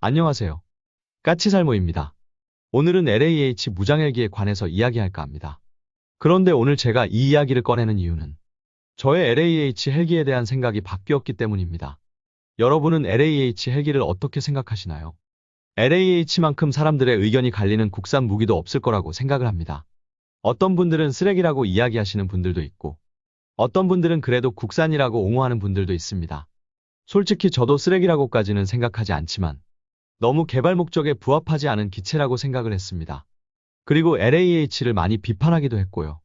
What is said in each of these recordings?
안녕하세요. 까치살모입니다. 오늘은 LAH 무장헬기에 관해서 이야기할까 합니다. 그런데 오늘 제가 이 이야기를 꺼내는 이유는 저의 LAH 헬기에 대한 생각이 바뀌었기 때문입니다. 여러분은 LAH 헬기를 어떻게 생각하시나요? LAH만큼 사람들의 의견이 갈리는 국산 무기도 없을 거라고 생각을 합니다. 어떤 분들은 쓰레기라고 이야기하시는 분들도 있고, 어떤 분들은 그래도 국산이라고 옹호하는 분들도 있습니다. 솔직히 저도 쓰레기라고까지는 생각하지 않지만, 너무 개발 목적에 부합하지 않은 기체라고 생각을 했습니다. 그리고 LAH를 많이 비판하기도 했고요.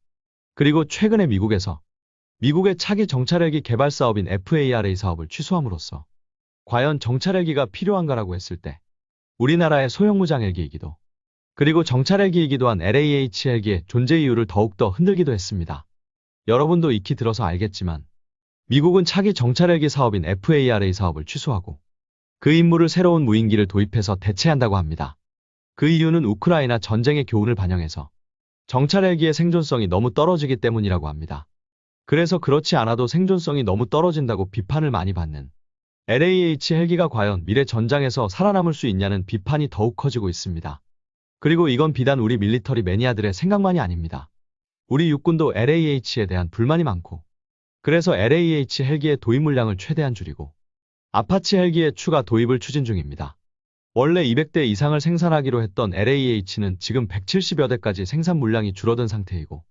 그리고 최근에 미국의 차기 정찰헬기 개발 사업인 FARA 사업을 취소함으로써 과연 정찰헬기가 필요한가라고 했을 때 우리나라의 소형 무장헬기이기도 그리고 정찰헬기이기도 한 LAH 헬기의 존재 이유를 더욱더 흔들기도 했습니다. 여러분도 익히 들어서 알겠지만 미국은 차기 정찰헬기 사업인 FARA 사업을 취소하고 그 임무를 새로운 무인기를 도입해서 대체한다고 합니다. 그 이유는 우크라이나 전쟁의 교훈을 반영해서 정찰헬기의 생존성이 너무 떨어지기 때문이라고 합니다. 그래서 그렇지 않아도 생존성이 너무 떨어진다고 비판을 많이 받는 LAH 헬기가 과연 미래 전장에서 살아남을 수 있냐는 비판이 더욱 커지고 있습니다. 그리고 이건 비단 우리 밀리터리 매니아들의 생각만이 아닙니다. 우리 육군도 LAH에 대한 불만이 많고 그래서 LAH 헬기의 도입 물량을 최대한 줄이고 아파치 헬기의 추가 도입을 추진 중입니다. 원래 200대 이상을 생산하기로 했던 LAH는 지금 170여 대까지 생산 물량이 줄어든 상태이고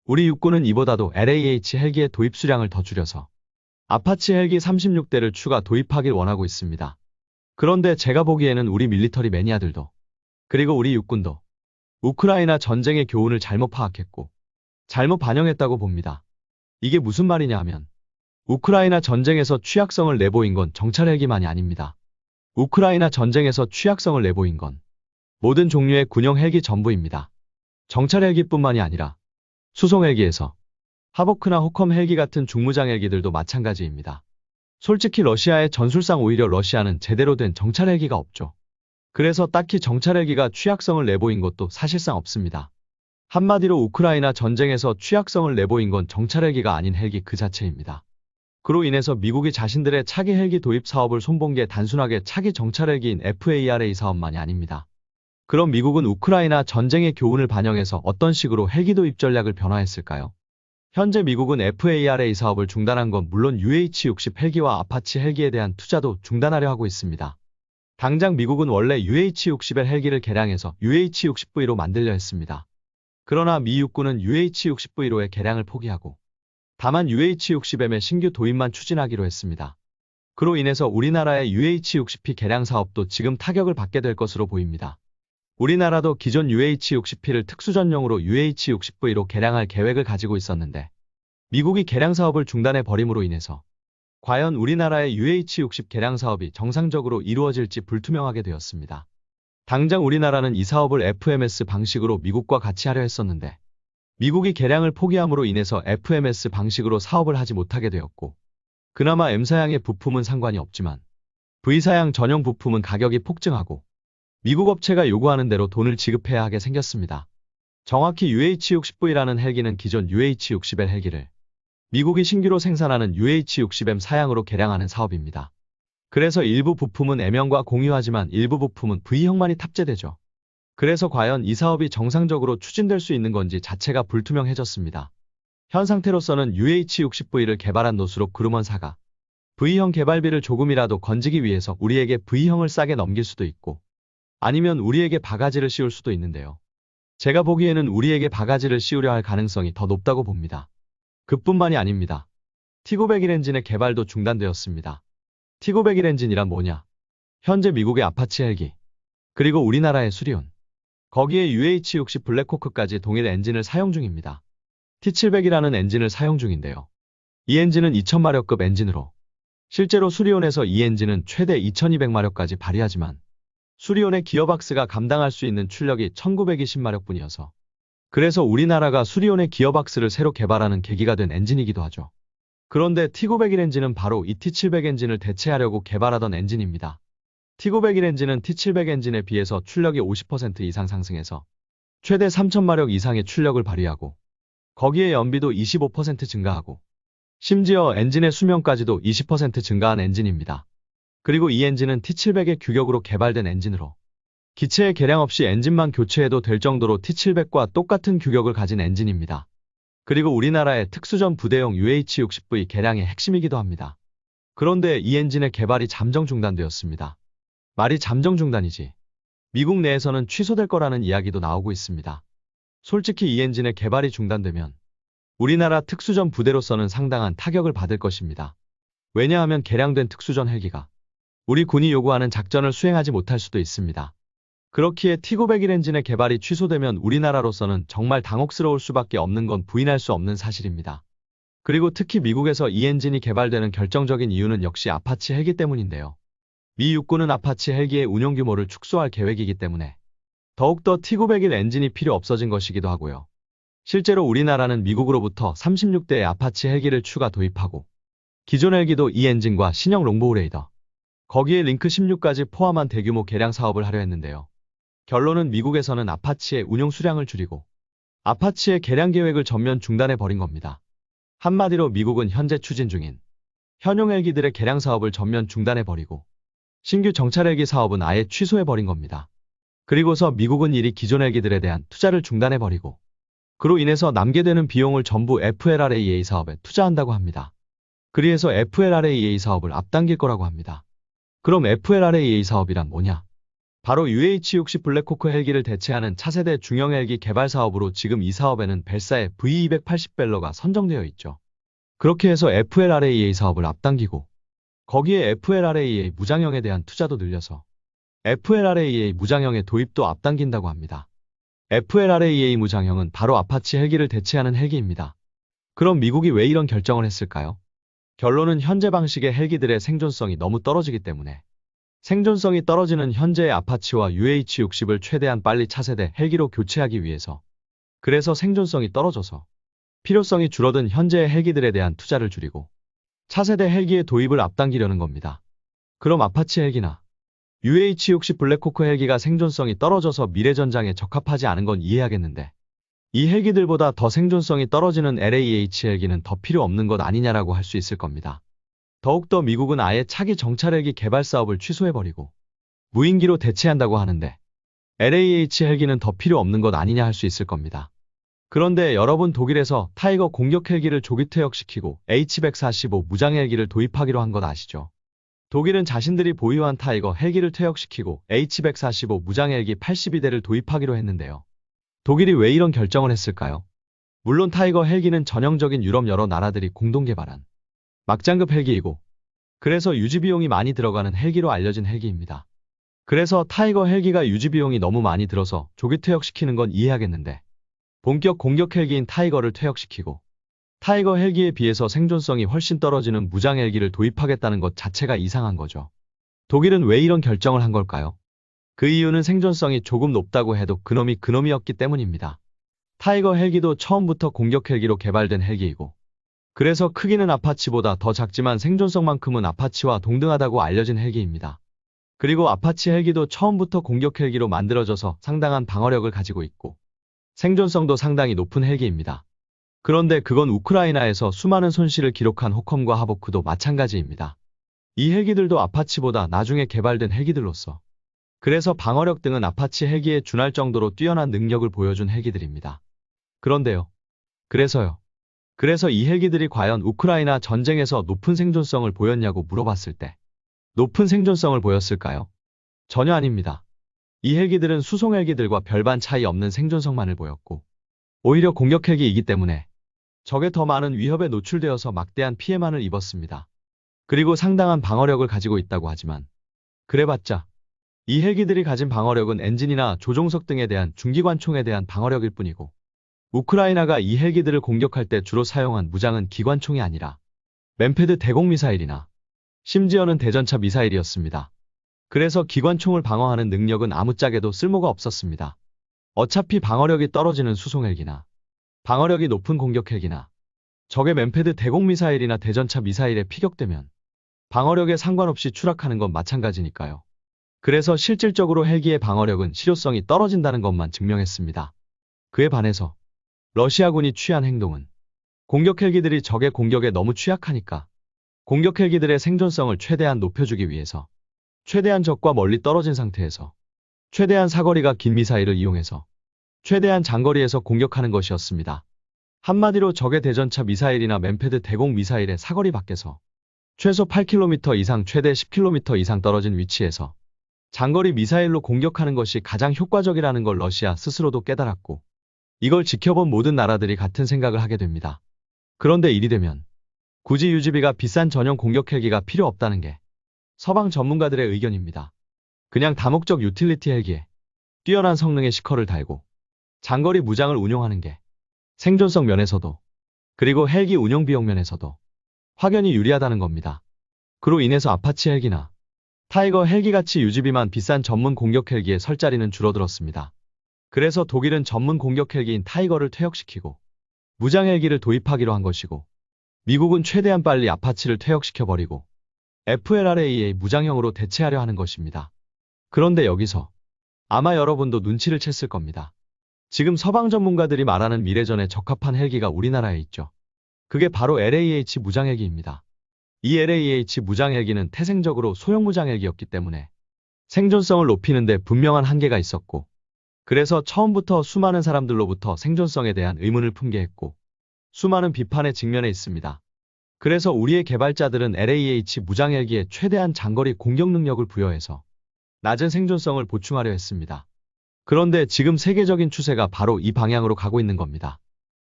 우리 육군은 이보다도 LAH 헬기의 도입 수량을 더 줄여서 아파치 헬기 36대를 추가 도입하길 원하고 있습니다. 그런데 제가 보기에는 우리 밀리터리 매니아들도 그리고 우리 육군도 우크라이나 전쟁의 교훈을 잘못 파악했고 잘못 반영했다고 봅니다. 이게 무슨 말이냐 하면 우크라이나 전쟁에서 취약성을 내보인 건 정찰 헬기만이 아닙니다. 우크라이나 전쟁에서 취약성을 내보인 건 모든 종류의 군용 헬기 전부입니다. 정찰 헬기뿐만이 아니라 수송 헬기에서 하보크나 호컴 헬기 같은 중무장 헬기들도 마찬가지입니다. 솔직히 러시아의 전술상 오히려 러시아는 제대로 된 정찰 헬기가 없죠. 그래서 딱히 정찰 헬기가 취약성을 내보인 것도 사실상 없습니다. 한마디로 우크라이나 전쟁에서 취약성을 내보인 건 정찰 헬기가 아닌 헬기 그 자체입니다. 그로 인해서 미국이 자신들의 차기 헬기 도입 사업을 손본 게 단순하게 차기 정찰 헬기인 FARA 사업만이 아닙니다. 그럼 미국은 우크라이나 전쟁의 교훈을 반영해서 어떤 식으로 헬기 도입 전략을 변화했을까요? 현재 미국은 FARA 사업을 중단한 건 물론 UH-60 헬기와 아파치 헬기에 대한 투자도 중단하려 하고 있습니다. 당장 미국은 원래 UH-60의 헬기를 개량해서 UH-60V로 만들려 했습니다. 그러나 미 육군은 UH-60V로의 개량을 포기하고 다만 UH-60M의 신규 도입만 추진하기로 했습니다. 그로 인해서 우리나라의 UH-60P 개량 사업도 지금 타격을 받게 될 것으로 보입니다. 우리나라도 기존 UH-60P를 특수전용으로 UH-60V로 개량할 계획을 가지고 있었는데 미국이 개량 사업을 중단해 버림으로 인해서 과연 우리나라의 UH-60 개량 사업이 정상적으로 이루어질지 불투명하게 되었습니다. 당장 우리나라는 이 사업을 FMS 방식으로 미국과 같이 하려 했었는데 미국이 개량을 포기함으로 인해서 FMS 방식으로 사업을 하지 못하게 되었고 그나마 M사양의 부품은 상관이 없지만 V사양 전용 부품은 가격이 폭증하고 미국 업체가 요구하는 대로 돈을 지급해야 하게 생겼습니다. 정확히 UH-60V라는 헬기는 기존 UH-60L 헬기를 미국이 신규로 생산하는 UH-60M 사양으로 개량하는 사업입니다. 그래서 일부 부품은 M형과 공유하지만 일부 부품은 V형만이 탑재되죠. 그래서 과연 이 사업이 정상적으로 추진될 수 있는 건지 자체가 불투명해졌습니다. 현 상태로서는 UH-60V를 개발한 노스롭 그루먼사가 V형 개발비를 조금이라도 건지기 위해서 우리에게 V형을 싸게 넘길 수도 있고 아니면 우리에게 바가지를 씌울 수도 있는데요. 제가 보기에는 우리에게 바가지를 씌우려 할 가능성이 더 높다고 봅니다. 그뿐만이 아닙니다. T901 엔진의 개발도 중단되었습니다. T901 엔진이란 뭐냐? 현재 미국의 아파치 헬기, 그리고 우리나라의 수리온, 거기에 UH-60 블랙호크까지 동일 엔진을 사용 중입니다. T700이라는 엔진을 사용 중인데요. 이 엔진은 2000마력급 엔진으로 실제로 수리온에서 이 엔진은 최대 2200마력까지 발휘하지만 수리온의 기어박스가 감당할 수 있는 출력이 1920마력뿐이어서 그래서 우리나라가 수리온의 기어박스를 새로 개발하는 계기가 된 엔진이기도 하죠. 그런데 T901 엔진은 바로 이 T700 엔진을 대체하려고 개발하던 엔진입니다. T901 엔진은 T700 엔진에 비해서 출력이 50% 이상 상승해서 최대 3000마력 이상의 출력을 발휘하고 거기에 연비도 25% 증가하고 심지어 엔진의 수명까지도 20% 증가한 엔진입니다. 그리고 이 엔진은 T700의 규격으로 개발된 엔진으로 기체의 개량 없이 엔진만 교체해도 될 정도로 T700과 똑같은 규격을 가진 엔진입니다. 그리고 우리나라의 특수전 부대용 UH-60V 개량의 핵심이기도 합니다. 그런데 이 엔진의 개발이 잠정 중단되었습니다. 말이 잠정 중단이지. 미국 내에서는 취소될 거라는 이야기도 나오고 있습니다. 솔직히 이 엔진의 개발이 중단되면 우리나라 특수전 부대로서는 상당한 타격을 받을 것입니다. 왜냐하면 개량된 특수전 헬기가 우리 군이 요구하는 작전을 수행하지 못할 수도 있습니다. 그렇기에 T901 엔진의 개발이 취소되면 우리나라로서는 정말 당혹스러울 수밖에 없는 건 부인할 수 없는 사실입니다. 그리고 특히 미국에서 이 엔진이 개발되는 결정적인 이유는 역시 아파치 헬기 때문인데요. 미 육군은 아파치 헬기의 운용 규모를 축소할 계획이기 때문에 더욱더 T901 엔진이 필요 없어진 것이기도 하고요. 실제로 우리나라는 미국으로부터 36대의 아파치 헬기를 추가 도입하고 기존 헬기도 이 엔진과 신형 롱보우 레이더, 거기에 링크 16까지 포함한 대규모 개량 사업을 하려 했는데요. 결론은 미국에서는 아파치의 운용 수량을 줄이고 아파치의 개량 계획을 전면 중단해버린 겁니다. 한마디로 미국은 현재 추진 중인 현용 헬기들의 개량 사업을 전면 중단해버리고 신규 정찰 헬기 사업은 아예 취소해버린 겁니다. 그리고서 미국은 이리 기존 헬기들에 대한 투자를 중단해버리고 그로 인해서 남게 되는 비용을 전부 FLRAA 사업에 투자한다고 합니다. 그리해서 FLRAA 사업을 앞당길 거라고 합니다. 그럼 FLRAA 사업이란 뭐냐? 바로 UH-60 블랙호크 헬기를 대체하는 차세대 중형 헬기 개발 사업으로 지금 이 사업에는 벨사의 V280 벨러가 선정되어 있죠. 그렇게 해서 FLRAA 사업을 앞당기고 거기에 FLRAA 무장형에 대한 투자도 늘려서 FLRAA 무장형의 도입도 앞당긴다고 합니다. FLRAA 무장형은 바로 아파치 헬기를 대체하는 헬기입니다. 그럼 미국이 왜 이런 결정을 했을까요? 결론은 현재 방식의 헬기들의 생존성이 너무 떨어지기 때문에 생존성이 떨어지는 현재의 아파치와 UH-60을 최대한 빨리 차세대 헬기로 교체하기 위해서 그래서 생존성이 떨어져서 필요성이 줄어든 현재의 헬기들에 대한 투자를 줄이고 차세대 헬기의 도입을 앞당기려는 겁니다. 그럼 아파치 헬기나 UH-60 블랙호크 헬기가 생존성이 떨어져서 미래전장에 적합하지 않은 건 이해하겠는데 이 헬기들보다 더 생존성이 떨어지는 LAH 헬기는 더 필요 없는 것 아니냐라고 할 수 있을 겁니다. 더욱더 미국은 아예 차기 정찰 헬기 개발 사업을 취소해버리고 무인기로 대체한다고 하는데 LAH 헬기는 더 필요 없는 것 아니냐 할 수 있을 겁니다. 그런데 여러분 독일에서 타이거 공격 헬기를 조기 퇴역시키고 H-145 무장 헬기를 도입하기로 한 것 아시죠? 독일은 자신들이 보유한 타이거 헬기를 퇴역시키고 H-145 무장 헬기 82대를 도입하기로 했는데요. 독일이 왜 이런 결정을 했을까요? 물론 타이거 헬기는 전형적인 유럽 여러 나라들이 공동 개발한 막장급 헬기이고 그래서 유지비용이 많이 들어가는 헬기로 알려진 헬기입니다. 그래서 타이거 헬기가 유지비용이 너무 많이 들어서 조기 퇴역시키는 건 이해하겠는데 본격 공격 헬기인 타이거를 퇴역시키고 타이거 헬기에 비해서 생존성이 훨씬 떨어지는 무장 헬기를 도입하겠다는 것 자체가 이상한 거죠. 독일은 왜 이런 결정을 한 걸까요? 그 이유는 생존성이 조금 높다고 해도 그놈이 그놈이었기 때문입니다. 타이거 헬기도 처음부터 공격 헬기로 개발된 헬기이고 그래서 크기는 아파치보다 더 작지만 생존성만큼은 아파치와 동등하다고 알려진 헬기입니다. 그리고 아파치 헬기도 처음부터 공격 헬기로 만들어져서 상당한 방어력을 가지고 있고 생존성도 상당히 높은 헬기입니다. 그런데 그건 우크라이나에서 수많은 손실을 기록한 호컴과 하보크도 마찬가지입니다. 이 헬기들도 아파치보다 나중에 개발된 헬기들로서 그래서 방어력 등은 아파치 헬기에 준할 정도로 뛰어난 능력을 보여준 헬기들입니다. 그런데요. 그래서 이 헬기들이 과연 우크라이나 전쟁에서 높은 생존성을 보였냐고 물어봤을 때 높은 생존성을 보였을까요? 전혀 아닙니다. 이 헬기들은 수송 헬기들과 별반 차이 없는 생존성만을 보였고 오히려 공격 헬기이기 때문에 적에 더 많은 위협에 노출되어서 막대한 피해만을 입었습니다. 그리고 상당한 방어력을 가지고 있다고 하지만 그래봤자 이 헬기들이 가진 방어력은 엔진이나 조종석 등에 대한 중기관총에 대한 방어력일 뿐이고 우크라이나가 이 헬기들을 공격할 때 주로 사용한 무장은 기관총이 아니라 맨패드 대공 미사일이나 심지어는 대전차 미사일이었습니다. 그래서 기관총을 방어하는 능력은 아무짝에도 쓸모가 없었습니다. 어차피 방어력이 떨어지는 수송 헬기나 방어력이 높은 공격 헬기나 적의 맨패드 대공 미사일이나 대전차 미사일에 피격되면 방어력에 상관없이 추락하는 건 마찬가지니까요. 그래서 실질적으로 헬기의 방어력은 실효성이 떨어진다는 것만 증명했습니다. 그에 반해서 러시아군이 취한 행동은 공격 헬기들이 적의 공격에 너무 취약하니까 공격 헬기들의 생존성을 최대한 높여주기 위해서 최대한 적과 멀리 떨어진 상태에서 최대한 사거리가 긴 미사일을 이용해서 최대한 장거리에서 공격하는 것이었습니다. 한마디로 적의 대전차 미사일이나 맨패드 대공 미사일의 사거리 밖에서 최소 8km 이상 최대 10km 이상 떨어진 위치에서 장거리 미사일로 공격하는 것이 가장 효과적이라는 걸 러시아 스스로도 깨달았고 이걸 지켜본 모든 나라들이 같은 생각을 하게 됩니다. 그런데 일이 되면 굳이 유지비가 비싼 전용 공격 헬기가 필요 없다는 게 서방 전문가들의 의견입니다. 그냥 다목적 유틸리티 헬기에 뛰어난 성능의 시커를 달고 장거리 무장을 운용하는 게 생존성 면에서도 그리고 헬기 운용 비용 면에서도 확연히 유리하다는 겁니다. 그로 인해서 아파치 헬기나 타이거 헬기같이 유지비만 비싼 전문 공격 헬기의 설 자리는 줄어들었습니다. 그래서 독일은 전문 공격 헬기인 타이거를 퇴역시키고 무장 헬기를 도입하기로 한 것이고 미국은 최대한 빨리 아파치를 퇴역시켜버리고 FLRAA 무장형으로 대체하려 하는 것입니다. 그런데 여기서 아마 여러분도 눈치를 챘을 겁니다. 지금 서방 전문가들이 말하는 미래전에 적합한 헬기가 우리나라에 있죠. 그게 바로 LAH 무장헬기입니다. 이 LAH 무장헬기는 태생적으로 소형 무장헬기였기 때문에 생존성을 높이는 데 분명한 한계가 있었고 그래서 처음부터 수많은 사람들로부터 생존성에 대한 의문을 품게 했고 수많은 비판에 직면해 있습니다. 그래서 우리의 개발자들은 LAH 무장헬기에 최대한 장거리 공격 능력을 부여해서 낮은 생존성을 보충하려 했습니다. 그런데 지금 세계적인 추세가 바로 이 방향으로 가고 있는 겁니다.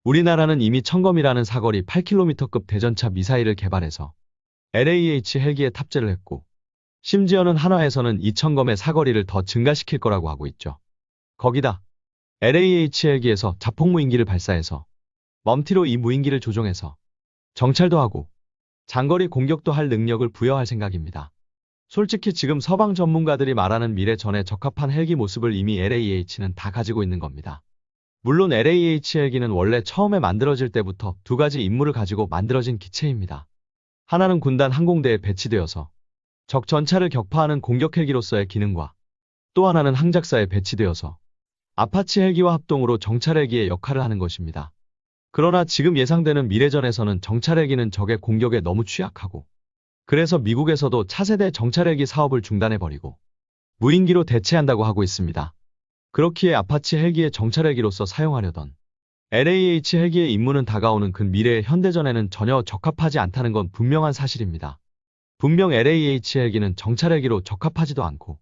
우리나라는 이미 청검이라는 사거리 8km급 대전차 미사일을 개발해서 LAH 헬기에 탑재를 했고 심지어는 한화에서는 이 청검의 사거리를 더 증가시킬 거라고 하고 있죠. 거기다 LAH 헬기에서 자폭 무인기를 발사해서 멈티로 이 무인기를 조종해서 정찰도 하고 장거리 공격도 할 능력을 부여할 생각입니다. 솔직히 지금 서방 전문가들이 말하는 미래전에 적합한 헬기 모습을 이미 LAH는 다 가지고 있는 겁니다. 물론 LAH 헬기는 원래 처음에 만들어질 때부터 두 가지 임무를 가지고 만들어진 기체입니다. 하나는 군단 항공대에 배치되어서 적 전차를 격파하는 공격 헬기로서의 기능과 또 하나는 항작사에 배치되어서 아파치 헬기와 합동으로 정찰 헬기의 역할을 하는 것입니다. 그러나 지금 예상되는 미래전에서는 정찰 헬기는 적의 공격에 너무 취약하고 그래서 미국에서도 차세대 정찰헬기 사업을 중단해버리고 무인기로 대체한다고 하고 있습니다. 그렇기에 아파치 헬기의 정찰헬기로서 사용하려던 LAH 헬기의 임무는 다가오는 근미래의 현대전에는 전혀 적합하지 않다는 건 분명한 사실입니다. 분명 LAH 헬기는 정찰헬기로 적합하지도 않고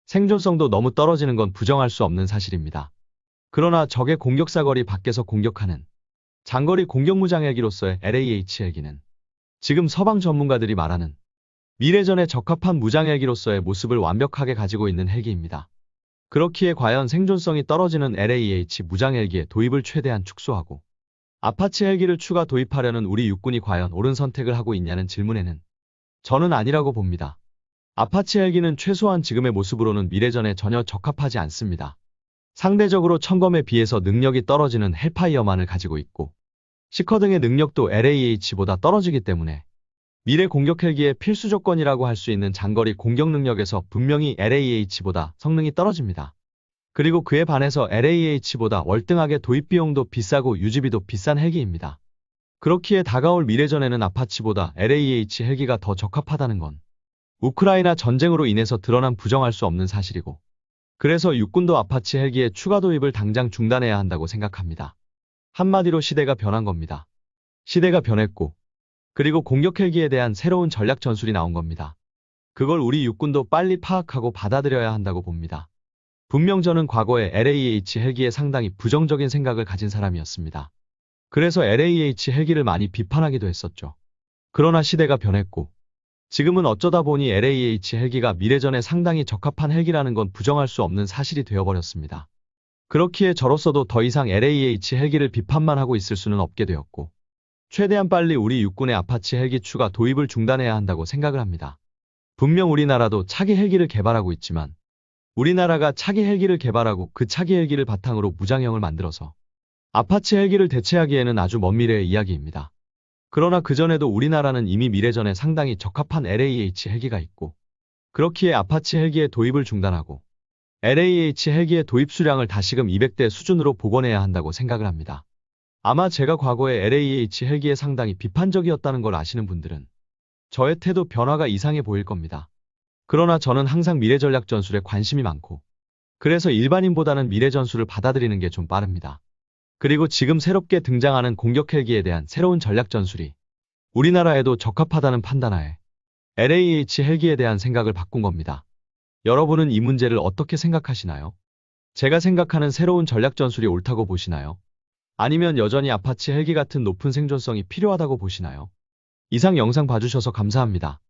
생존성도 너무 떨어지는 건 부정할 수 없는 사실입니다. 그러나 적의 공격사거리 밖에서 공격하는 장거리 공격무장 헬기로서의 LAH 헬기는 지금 서방 전문가들이 말하는 미래전에 적합한 무장 헬기로서의 모습을 완벽하게 가지고 있는 헬기입니다. 그렇기에 과연 생존성이 떨어지는 LAH 무장 헬기의 도입을 최대한 축소하고 아파치 헬기를 추가 도입하려는 우리 육군이 과연 옳은 선택을 하고 있냐는 질문에는 저는 아니라고 봅니다. 아파치 헬기는 최소한 지금의 모습으로는 미래전에 전혀 적합하지 않습니다. 상대적으로 청검에 비해서 능력이 떨어지는 헬파이어만을 가지고 있고 시커 등의 능력도 LAH보다 떨어지기 때문에 미래 공격 헬기의 필수 조건이라고 할 수 있는 장거리 공격 능력에서 분명히 LAH보다 성능이 떨어집니다. 그리고 그에 반해서 LAH보다 월등하게 도입 비용도 비싸고 유지비도 비싼 헬기입니다. 그렇기에 다가올 미래전에는 아파치보다 LAH 헬기가 더 적합하다는 건 우크라이나 전쟁으로 인해서 드러난 부정할 수 없는 사실이고 그래서 육군도 아파치 헬기의 추가 도입을 당장 중단해야 한다고 생각합니다. 한마디로 시대가 변한 겁니다. 시대가 변했고 그리고 공격 헬기에 대한 새로운 전략 전술이 나온 겁니다. 그걸 우리 육군도 빨리 파악하고 받아들여야 한다고 봅니다. 분명 저는 과거에 LAH 헬기에 상당히 부정적인 생각을 가진 사람이었습니다. 그래서 LAH 헬기를 많이 비판하기도 했었죠. 그러나 시대가 변했고 지금은 어쩌다 보니 LAH 헬기가 미래전에 상당히 적합한 헬기라는 건 부정할 수 없는 사실이 되어버렸습니다. 그렇기에 저로서도 더 이상 LAH 헬기를 비판만 하고 있을 수는 없게 되었고 최대한 빨리 우리 육군의 아파치 헬기 추가 도입을 중단해야 한다고 생각을 합니다. 분명 우리나라도 차기 헬기를 개발하고 있지만 우리나라가 차기 헬기를 개발하고 그 차기 헬기를 바탕으로 무장형을 만들어서 아파치 헬기를 대체하기에는 아주 먼 미래의 이야기입니다. 그러나 그전에도 우리나라는 이미 미래전에 상당히 적합한 LAH 헬기가 있고 그렇기에 아파치 헬기의 도입을 중단하고 LAH 헬기의 도입 수량을 다시금 200대 수준으로 복원해야 한다고 생각을 합니다. 아마 제가 과거에 LAH 헬기에 상당히 비판적이었다는 걸 아시는 분들은 저의 태도 변화가 이상해 보일 겁니다. 그러나 저는 항상 미래 전략 전술에 관심이 많고, 그래서 일반인보다는 미래 전술을 받아들이는 게 좀 빠릅니다. 그리고 지금 새롭게 등장하는 공격 헬기에 대한 새로운 전략 전술이 우리나라에도 적합하다는 판단하에 LAH 헬기에 대한 생각을 바꾼 겁니다. 여러분은 이 문제를 어떻게 생각하시나요? 제가 생각하는 새로운 전략 전술이 옳다고 보시나요? 아니면 여전히 아파치 헬기 같은 높은 생존성이 필요하다고 보시나요? 이상 영상 봐주셔서 감사합니다.